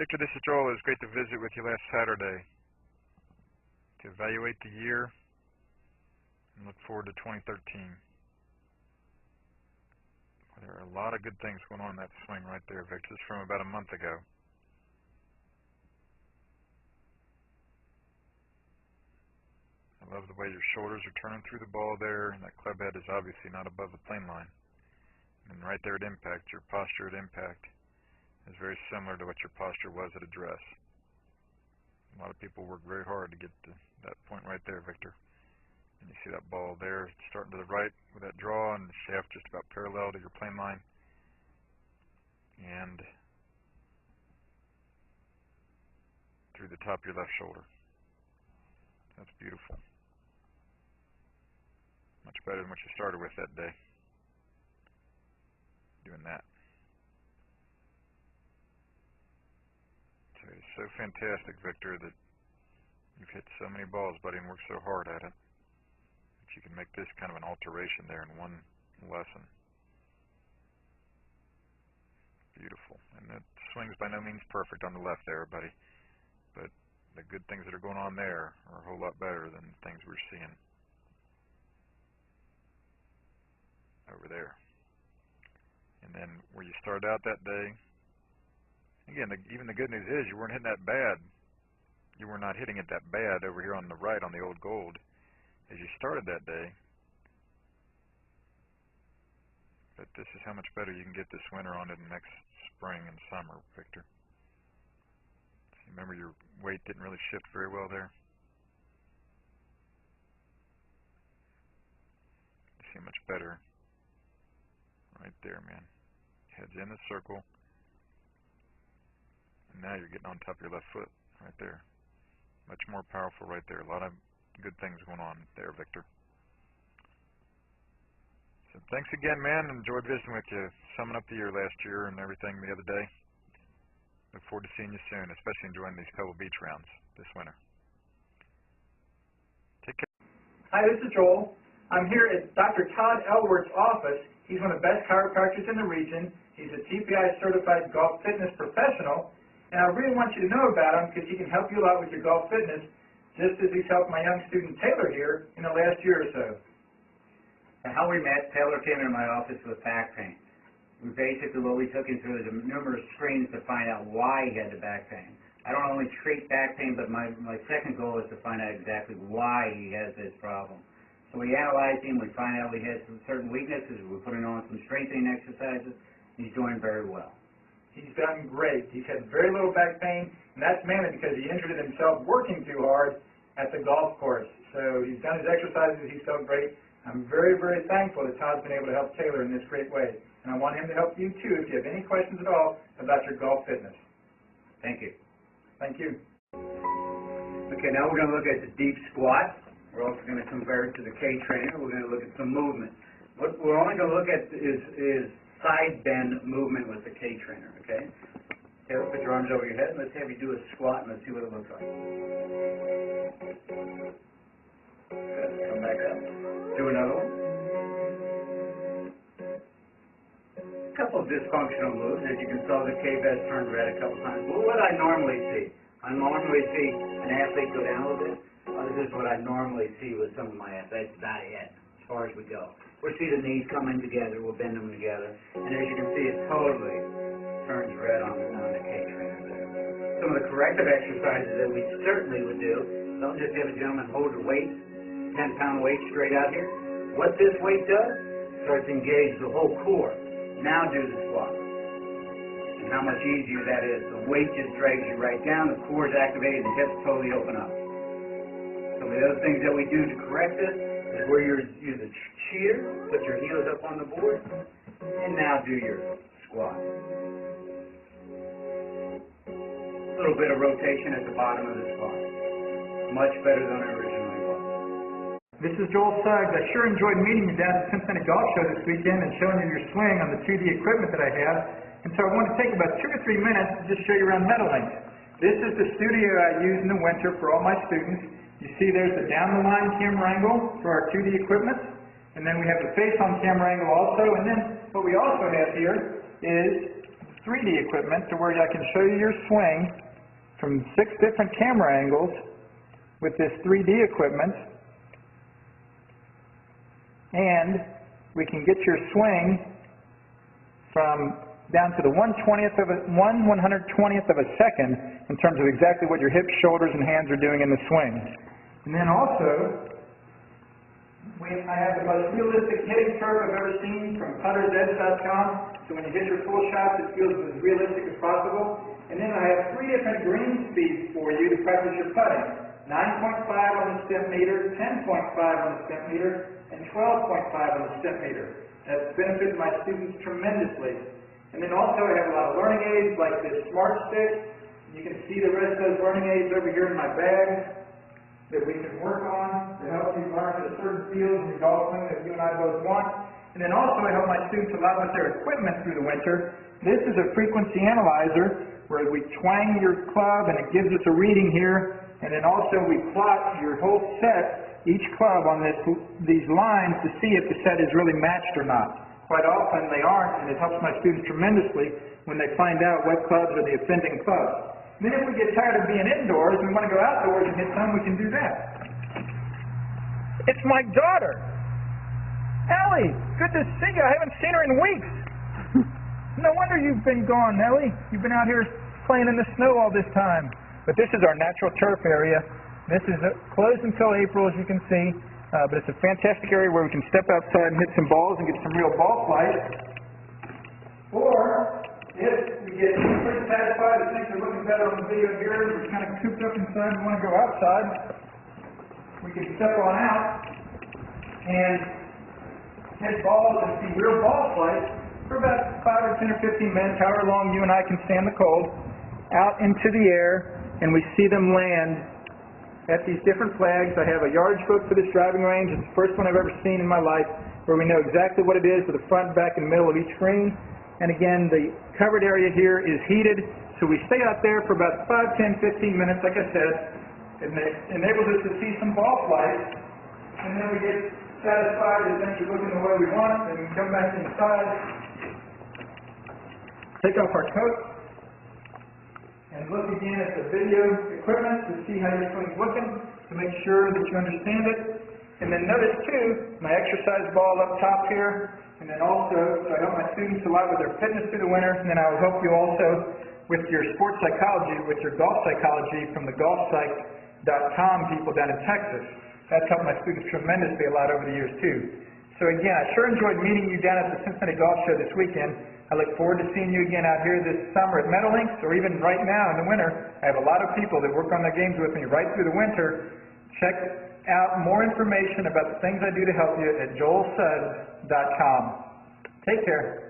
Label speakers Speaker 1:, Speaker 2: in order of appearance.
Speaker 1: Victor, this is Joel. It was great to visit with you last Saturday to evaluate the year and look forward to 2013. There are a lot of good things going on in that swing right there, Victor. It's from about a month ago. I love the way your shoulders are turning through the ball there, and that club head is obviously not above the plane line. And right there at impact, your posture at impact is very similar to what your posture was at address. A lot of people work very hard to get to that point right there, Victor. And you see that ball there starting to the right with that draw and the shaft just about parallel to your plane line. And through the top of your left shoulder. That's beautiful. Much better than what you started with that day. Doing that. So it's so fantastic, Victor, that you've hit so many balls, buddy, and worked so hard at it, that you can make this kind of an alteration there in one lesson. Beautiful. And that swing's by no means perfect on the left there, buddy, but the good things that are going on there are a whole lot better than the things we're seeing over there. And then where you started out that day, again, even the good news is you weren't hitting that bad. You were not hitting it that bad over here on the right on the old gold as you started that day. But this is how much better you can get this winter on it next spring and summer, Victor. Remember, your weight didn't really shift very well there. You see much better right there, man. Head's in the circle. And now you're getting on top of your left foot right there. Much more powerful right there. A lot of good things going on there, Victor. So thanks again, man. Enjoyed visiting with you, summing up the year last year and everything the other day. Look forward to seeing you soon, especially enjoying these Pebble Beach rounds this winter. Take care.
Speaker 2: Hi, this is Joel. I'm here at Dr. Todd Elworth's office. He's one of the best chiropractors in the region. He's a TPI certified golf fitness professional. And I really want you to know about him because he can help you a lot with your golf fitness, just as he's helped my young student Taylor here in the last year or so.
Speaker 3: Now, how we met, Taylor came into my office with back pain. What we took him through is numerous screens to find out why he had the back pain. I don't only treat back pain, but my second goal is to find out exactly why he has this problem. So we analyzed him, we find out he has some certain weaknesses, we put him on some strengthening exercises, and he's doing very well.
Speaker 2: He's done great. He's had very little back pain, and that's mainly because he injured himself working too hard at the golf course. So he's done his exercises, he's felt great. I'm very, very thankful that Todd's been able to help Taylor in this great way. And I want him to help you too if you have any questions at all about your golf fitness.
Speaker 3: Thank you.
Speaker 2: Thank you.
Speaker 3: Okay, now we're going to look at the deep squat. We're also going to compare it to the K-trainer. We're going to look at some movement. What we're only going to look at is side bend movement with the K-trainer, okay? Taylor, put your arms over your head. Let's have you do a squat and let's see what it looks like. Good. Come back up. Do another one. A couple of dysfunctional moves. As you can see, the K-vest turned red a couple times. But what I normally see, an athlete go down a little bit. This is what I normally see with some of my athletes. That's about it, as far as we go. We'll see the knees coming together. We'll bend them together. And as you can see, it totally turns red on the K-trainer there. Some of the corrective exercises that we certainly would do, don't just have a gentleman hold a weight, 10-pound weight straight out here. What this weight does, starts to engage the whole core. Now do the squat. And how much easier that is. The weight just drags you right down, the core is activated, the hips totally open up. Some of the other things that we do to correct this is where you use a cheer, put your heels up on the board, and now do your squat. A little bit of rotation at the bottom of the squat. Much better than it originally was.
Speaker 2: This is Joel Suggs. I sure enjoyed meeting you down at the Cincinnati Golf Show this weekend and showing you your swing on the 2D equipment that I have. And so I want to take about 2 or 3 minutes to just show you around Meadowlinks. This is the studio I use in the winter for all my students. You see there's the down-the-line camera angle for our 2D equipment. And then we have the face-on camera angle also. And then what we also have here is 3D equipment to where I can show you your swing from 6 different camera angles with this 3D equipment, and we can get your swing from down to the 1/120th of a second in terms of exactly what your hips, shoulders, and hands are doing in the swing. And then also, I have the most realistic hitting curve I've ever seen from puttersedge.com, so when you hit your full shots, it feels as realistic as possible. And then I have 3 different green speeds for you to practice your putting. 9.5 on the step meter, 10.5 on the step meter, and 12.5 on the step meter. That's benefited my students tremendously. And then also I have a lot of learning aids like this Smart Stick. You can see the rest of those learning aids over here in my bag that we can work on to help you learn the certain fields in your golf swing that you and I both want. And then also I help my students a lot with their equipment through the winter. This is a frequency analyzer where we twang your club and it gives us a reading here, and then also we plot your whole set, each club on these lines to see if the set is really matched or not. Quite often they aren't, and it helps my students tremendously when they find out what clubs are the offending clubs. And then if we get tired of being indoors and we want to go outdoors and hit some, we can do that. It's my daughter! Ellie, good to see you. I haven't seen her in weeks. No wonder you've been gone, Ellie. You've been out here playing in the snow all this time. But this is our natural turf area. This is closed until April, as you can see. But it's a fantastic area where we can step outside and hit some balls and get some real ball flight. Or, if we get pretty satisfied and things are looking better on the video here, we're kind of cooped up inside and want to go outside, we can step on out and hit balls and see real ball flight for about 5 or 10 or 15 minutes, however long you and I can stand the cold, out into the air, and we see them land at these different flags. I have a yardage book for this driving range. It's the first one I've ever seen in my life where we know exactly what it is for the front, back, and middle of each green. And again, the covered area here is heated, so we stay out there for about 5, 10, 15 minutes, like I said, and it enables us to see some ball flight, and then we get satisfied that things are looking the way we want, and we come back inside, take off our coat, and look again at the video equipment to see how your swing's looking, to make sure that you understand it. And then notice too, my exercise ball up top here, and then also, so I help my students a lot with their fitness through the winter, and then I will help you also with your sports psychology, with your golf psychology from the golfpsych.com people down in Texas. That's helped my students tremendously a lot over the years too. So again, I sure enjoyed meeting you down at the Cincinnati Golf Show this weekend. I look forward to seeing you again out here this summer at Meadowlinks, or even right now in the winter. I have a lot of people that work on their games with me right through the winter. Check out more information about the things I do to help you at joelsuggs.com. Take care.